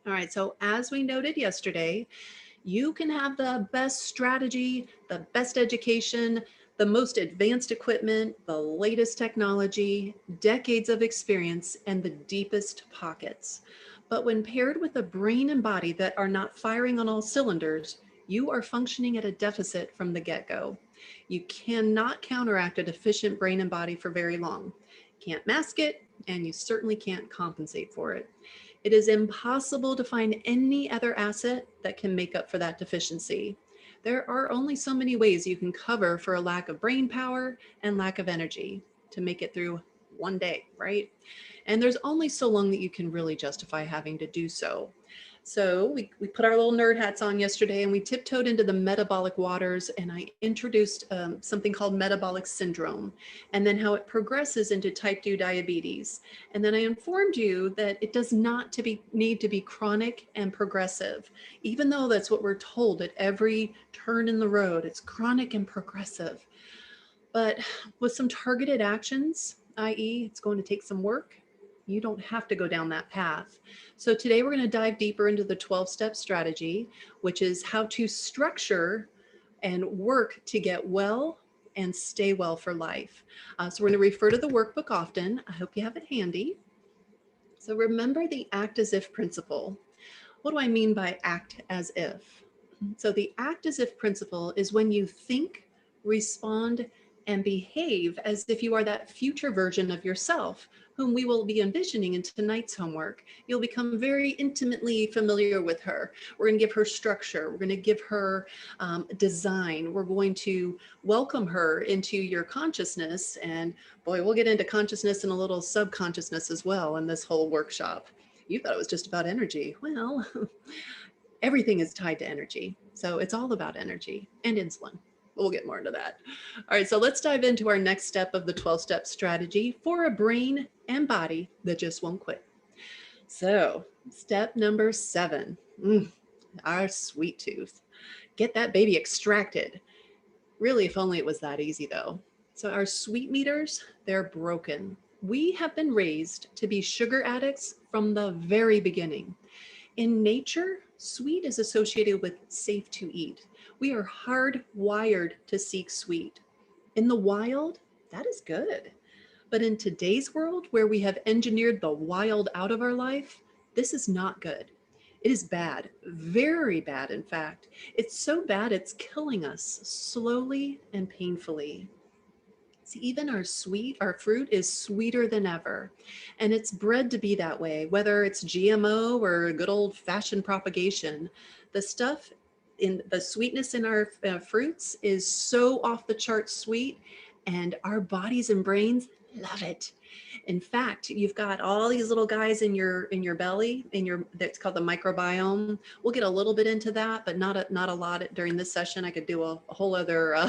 All right, so as we noted yesterday, you can have the best strategy, the best education, the most advanced equipment, the latest technology, decades of experience, and the deepest pockets. But when paired with a brain and body that are not firing on all cylinders, you are functioning at a deficit from the get-go. You cannot counteract a deficient brain and body for very long. Can't mask it, and you certainly can't compensate for it. It is impossible to find any other asset that can make up for that deficiency. There are only so many ways you can cover for a lack of brain power and lack of energy to make it through one day, right? And there's only so long that you can really justify having to do so. So we put our little nerd hats on yesterday and we tiptoed into the metabolic waters, and I introduced something called metabolic syndrome, and then how it progresses into type 2 diabetes. And then I informed you that it does not need to be chronic and progressive, even though that's what we're told at every turn in the road. It's chronic and progressive. But with some targeted actions, i.e., it's going to take some work, you don't have to go down that path. So today we're going to dive deeper into the 12-step strategy, which is how to structure and work to get well and stay well for life. So we're going to refer to the workbook often. I hope you have it handy. So remember the act as if principle. What do I mean by act as if? So the act as if principle is when you think, respond, and behave as if you are that future version of yourself, whom we will be envisioning in tonight's homework. You'll become very intimately familiar with her. We're going to give her structure. We're going to give her design. We're going to welcome her into your consciousness. And boy, we'll get into consciousness and a little subconsciousness as well in this whole workshop. You thought it was just about energy. Well, everything is tied to energy. So it's all about energy and insulin. We'll get more into that. All right, so let's dive into our next step of the 12-step strategy for a brain and body that just won't quit. So step number 7, our sweet tooth. Get that baby extracted. Really, if only it was that easy though. So our sweet meters, they're broken. We have been raised to be sugar addicts from the very beginning. In nature, sweet is associated with safe to eat. We are hardwired to seek sweet. In the wild, that is good. But in today's world, where we have engineered the wild out of our life, this is not good. It is bad, very bad, in fact. It's so bad it's killing us slowly and painfully. See, even our fruit is sweeter than ever. And it's bred to be that way, whether it's GMO or good old fashioned propagation. The stuff in the sweetness in our fruits is so off the charts sweet, and our bodies and brains love it. In fact, you've got all these little guys in your belly, that's called the microbiome. We'll get a little bit into that, but not a lot during this session. I could do a whole other a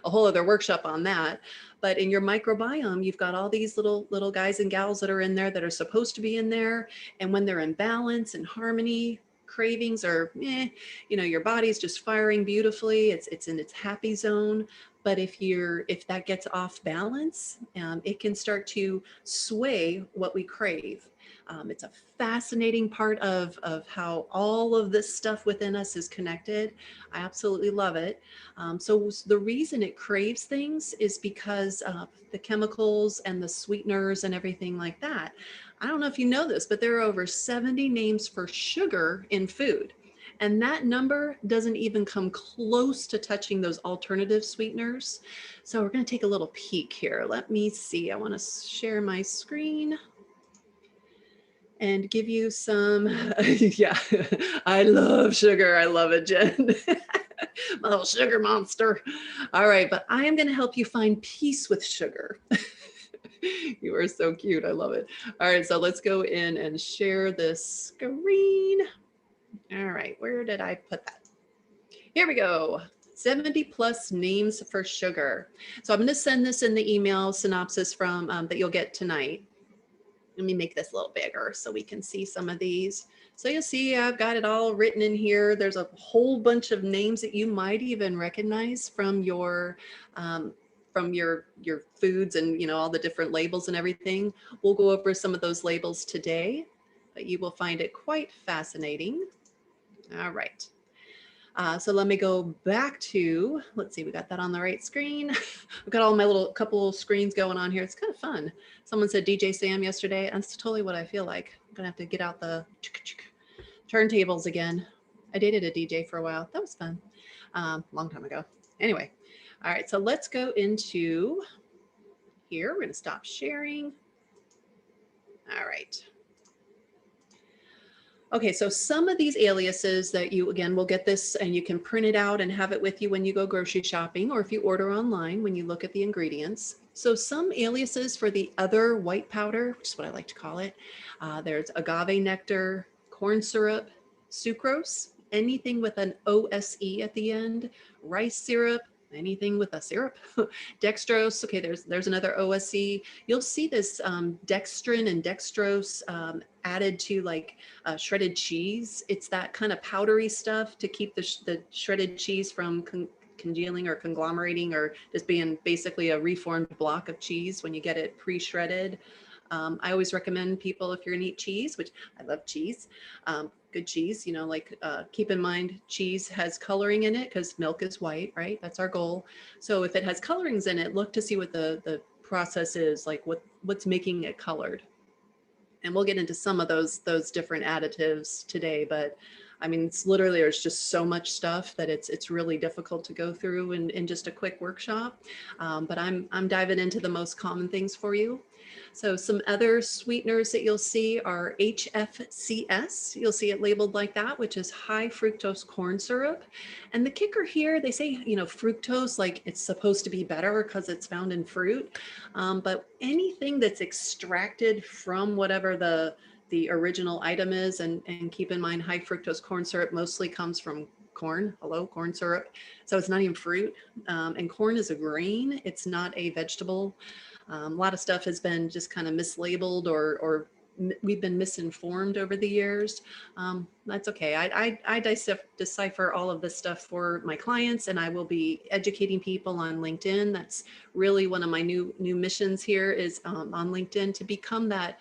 whole other workshop on that. But in your microbiome, you've got all these little guys and gals that are in there that are supposed to be in there, and when they're in balance and harmony, cravings are, your body's just firing beautifully. It's in its happy zone. But if that gets off balance, it can start to sway what we crave. It's a fascinating part of how all of this stuff within us is connected. I absolutely love it. So the reason it craves things is because of the chemicals and the sweeteners and everything like that. I don't know if you know this, but there are over 70 names for sugar in food. And that number doesn't even come close to touching those alternative sweeteners. So we're going to take a little peek here. Let me see. I want to share my screen and give you some, yeah, I love sugar. I love it, Jen. My little sugar monster. All right, but I am going to help you find peace with sugar. You are so cute. I love it. All right, so let's go in and share this screen. All right, where did I put that? Here we go. 70 plus names for sugar. So I'm going to send this in the email synopsis from that you'll get tonight. Let me make this a little bigger so we can see some of these. So you'll see I've got it all written in here. There's a whole bunch of names that you might even recognize from your foods and all the different labels and everything. We'll go over some of those labels today. but you will find it quite fascinating. All right. So let me go back to, let's see, we got that on the right screen. We've got all my little couple screens going on here. It's kind of fun. Someone said DJ Sam yesterday. That's totally what I feel like. I'm gonna have to get out the turntables again. I dated a DJ for a while. That was fun. Long time ago. Anyway, all right, so let's go into here. We're gonna stop sharing. All right. Okay, so some of these aliases that you, again, will get this and you can print it out and have it with you when you go grocery shopping, or if you order online when you look at the ingredients. So some aliases for the other white powder, which is what I like to call it. There's agave nectar, corn syrup, sucrose, anything with an OSE at the end, rice syrup, anything with a syrup, dextrose. Okay, there's another OSE. You'll see this dextrin and dextrose added to like shredded cheese. It's that kind of powdery stuff to keep the shredded cheese from congealing or conglomerating or just being basically a reformed block of cheese when you get it pre-shredded. I always recommend people, if you're gonna eat cheese, which I love cheese, good cheese, like keep in mind cheese has coloring in it because milk is white, right? That's our goal. So if it has colorings in it, look to see what the process is, like what's making it colored. And we'll get into some of those different additives today, but I mean, it's literally, there's just so much stuff that it's really difficult to go through in just a quick workshop. But I'm diving into the most common things for you. So some other sweeteners that you'll see are HFCS. You'll see it labeled like that, which is high fructose corn syrup. And the kicker here, they say, fructose, like it's supposed to be better because it's found in fruit. But anything that's extracted from whatever the original item is, and keep in mind high fructose corn syrup mostly comes from corn. Hello, corn syrup. So it's not even fruit. And corn is a grain. It's not a vegetable. A lot of stuff has been just kind of mislabeled or we've been misinformed over the years. That's okay. I decipher all of this stuff for my clients, and I will be educating people on LinkedIn. That's really one of my new missions here is on LinkedIn, to become that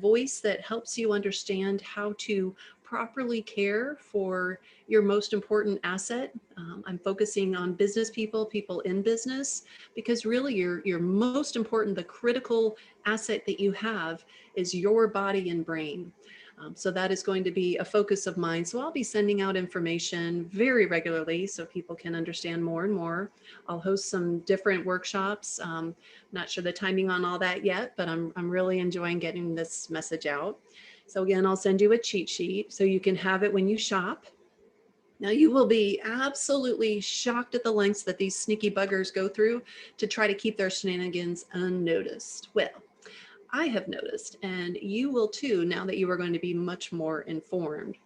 voice that helps you understand how to properly care for your most important asset. I'm focusing on business people in business, because really your most important, the critical asset that you have is your body and brain. So that is going to be a focus of mine. So I'll be sending out information very regularly so people can understand more and more. I'll host some different workshops. Not sure the timing on all that yet, but I'm really enjoying getting this message out. So again, I'll send you a cheat sheet so you can have it when you shop. Now you will be absolutely shocked at the lengths that these sneaky buggers go through to try to keep their shenanigans unnoticed. Well, I have noticed, and you will too, now that you are going to be much more informed.